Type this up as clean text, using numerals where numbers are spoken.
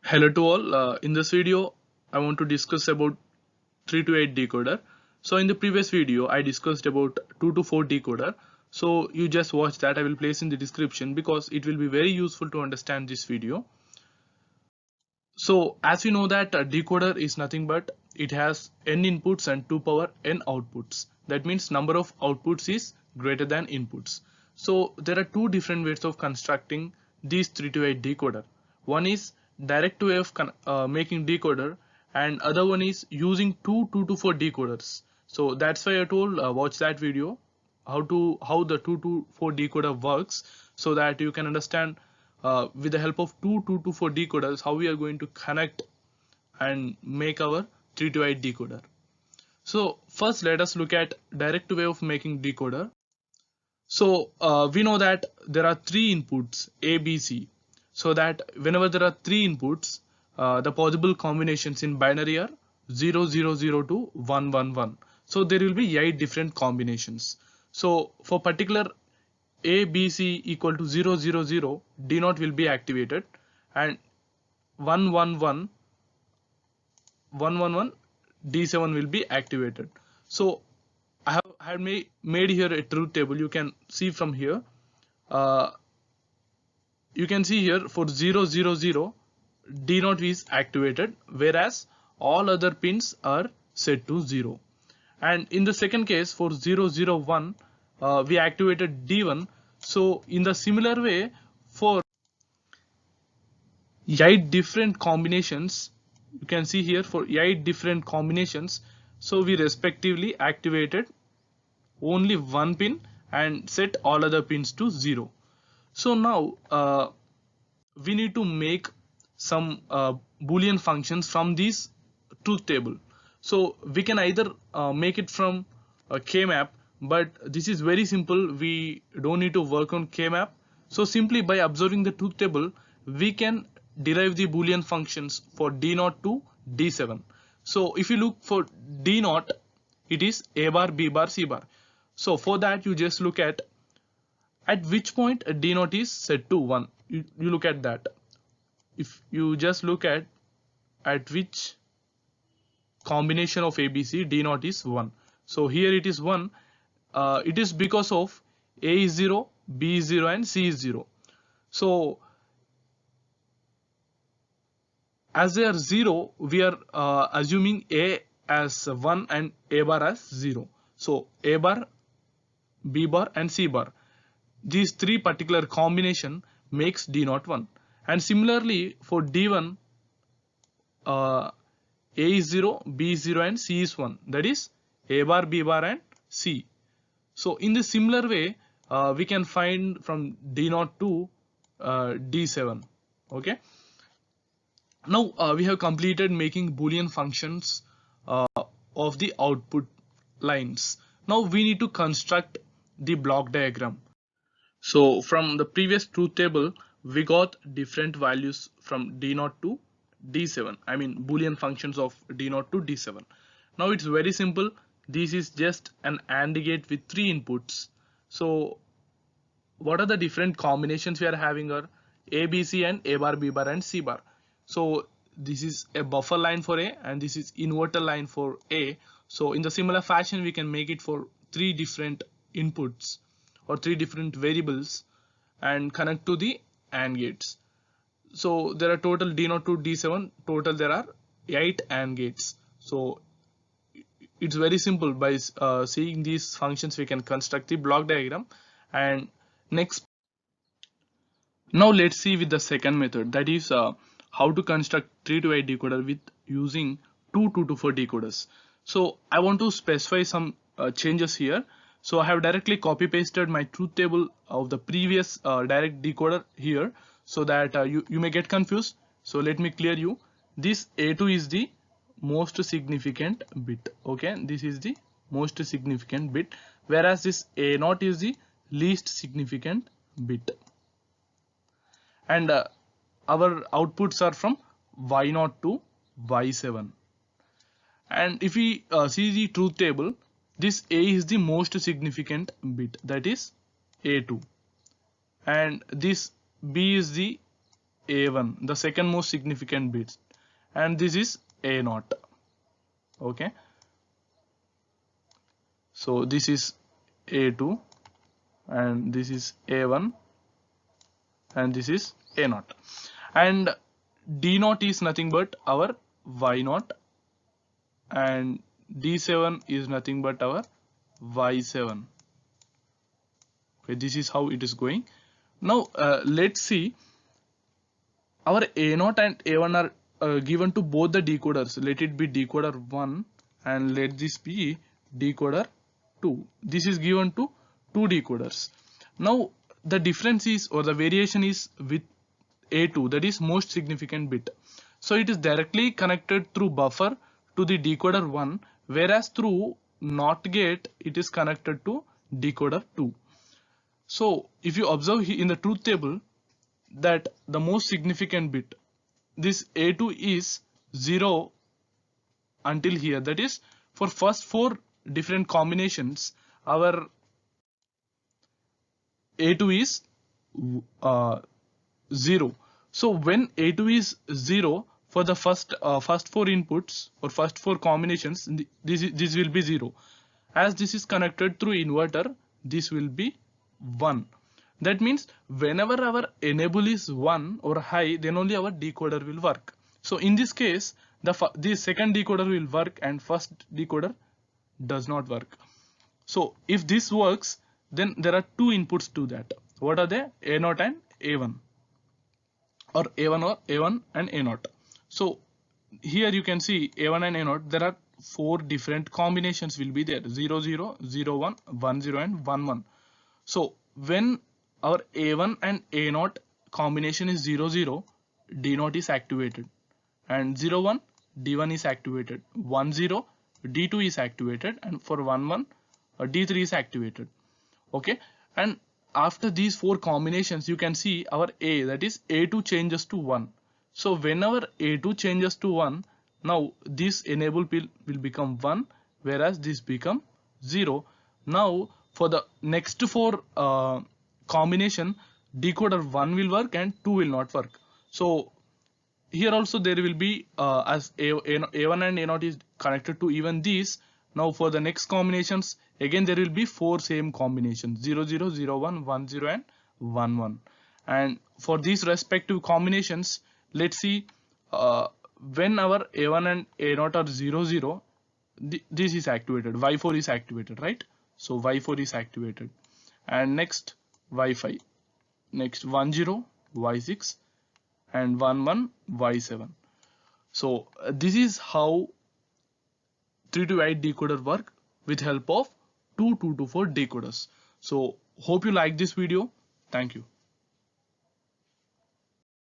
Hello to all. In this video, I want to discuss about 3 to 8 decoder. So in the previous video, I discussed about 2 to 4 decoder. So you just watch that. I will place in the description because it will be very useful to understand this video. So as we know that a decoder is nothing but it has n inputs and 2 power n outputs. That means number of outputs is greater than inputs. So there are two different ways of constructing these 3 to 8 decoder. One is direct way of making decoder, and other one is using two 2 to 4 decoders. So that's why I told watch that video how the 2 to 4 decoder works, so that you can understand with the help of two 2 to 4 decoders how we are going to connect and make our 3 to 8 decoder. So first let us look at direct way of making decoder. So we know that there are three inputs A, B, C. So that whenever there are three inputs, the possible combinations in binary are 0, 0, 0 to 1, 1, 1. So there will be 8 different combinations. So for particular A, B, C equal to 0, 0, 0, D naught will be activated, and 1, 1, 1, 1, 1, 1, D7 will be activated. So I have made here a truth table. You can see from here. Uh, you can see here for 0, 0, 0, D naught is activated, whereas all other pins are set to 0. And in the second case for 0, 0, 1, we activated D1. So in the similar way, for 8 different combinations, you can see here for 8 different combinations, so we respectively activated only one pin and set all other pins to 0. So now we need to make some boolean functions from this truth table. So we can either make it from a kmap, but this is very simple. We don't need to work on kmap. So simply by observing the truth table, we can derive the boolean functions for d0 to d7. So if you look for d0, it is a bar, b bar, c bar. So for that you just look at which point a d0 is set to 1. You look at that. If you just look at which combination of ABC, D0 is 1. So here it is 1. It is because of A is 0, B is 0 and C is 0. So as they are 0, we are assuming A as 1 and A bar as 0. So A bar, B bar and C bar. These three particular combination makes D0 1. And similarly for D1, A is 0, B is 0 and C is 1. That is A bar, B bar and C. So in the similar way, we can find from D0 to D7. Okay. Now we have completed making Boolean functions of the output lines. Now we need to construct the block diagram. So from the previous truth table, we got different values from D0 to D7. I mean Boolean functions of D0 to D7. Now it's very simple. This is just an AND gate with 3 inputs. So what are the different combinations we are having are A, B, C and A bar, B bar and C bar. So this is a buffer line for A and this is inverter line for A. So in the similar fashion, we can make it for 3 different inputs or 3 different variables and connect to the AND gates. So there are total D0 to D7, total there are 8 AND gates. So it's very simple. By seeing these functions we can construct the block diagram. And next, now let's see with the second method, that is how to construct 3 to 8 decoder with using two 2 to 4 decoders. So I want to specify some changes here. So I have directly copy pasted my truth table of the previous direct decoder here, so that you may get confused. So let me clear you. This A2 is the most significant bit. Okay, this is the most significant bit, whereas this A0 is the least significant bit. And our outputs are from Y0 to Y7. And if we see the truth table, this A is the most significant bit, that is A2, and this B is the A1, the second most significant bit, and this is A0. Okay, so this is A2 and this is A1 and this is A0, and D0 is nothing but our Y0 and D7 is nothing but our Y7. Okay, this is how it is going. Now let's see, our A0 and A1 are given to both the decoders. Let it be decoder 1 and let this be decoder 2. This is given to two decoders. Now the difference is, or the variation is, with A2, that is most significant bit. So it is directly connected through buffer to the decoder 1, whereas through NOT gate it is connected to decoder 2. So if you observe in the truth table that the most significant bit, this A2 is 0 until here, that is for first 4 different combinations our A2 is 0. So when A2 is 0 for the first 4 inputs or first 4 combinations, this will be 0. As this is connected through inverter, this will be 1. That means whenever our enable is 1 or high, then only our decoder will work. So in this case, the second decoder will work and first decoder does not work. So if this works, then there are two inputs to that. What are they? A0 and A1, or A1 and A0. So here you can see A1 and A0, there are 4 different combinations will be there: 0 0, 0 1, 1 0 and 1 1. So when our A1 and A0 combination is 0 0, D0 is activated, and 0 1, D1 is activated, 1 0, D2 is activated, and for 1 1, D3 is activated. Okay, and after these 4 combinations you can see our A, that is A2, changes to 1. So whenever A2 changes to 1, now this enable will become 1, whereas this become 0. Now for the next 4 combination, decoder 1 will work and 2 will not work. So here also there will be as A1 and A0 is connected to even these. Now for the next combinations, again there will be 4 same combinations: 0 0, 0 1, 1 0 and 1 1. And for these respective combinations, let's see, when our A1 and A0 are 0 0, this is activated, Y4 is activated, right? So Y4 is activated, and next Y5, next 1 0, Y6 and 1 1, Y7. So this is how 3 to 8 decoder work with help of 2 to 4 decoders. So hope you like this video. Thank you.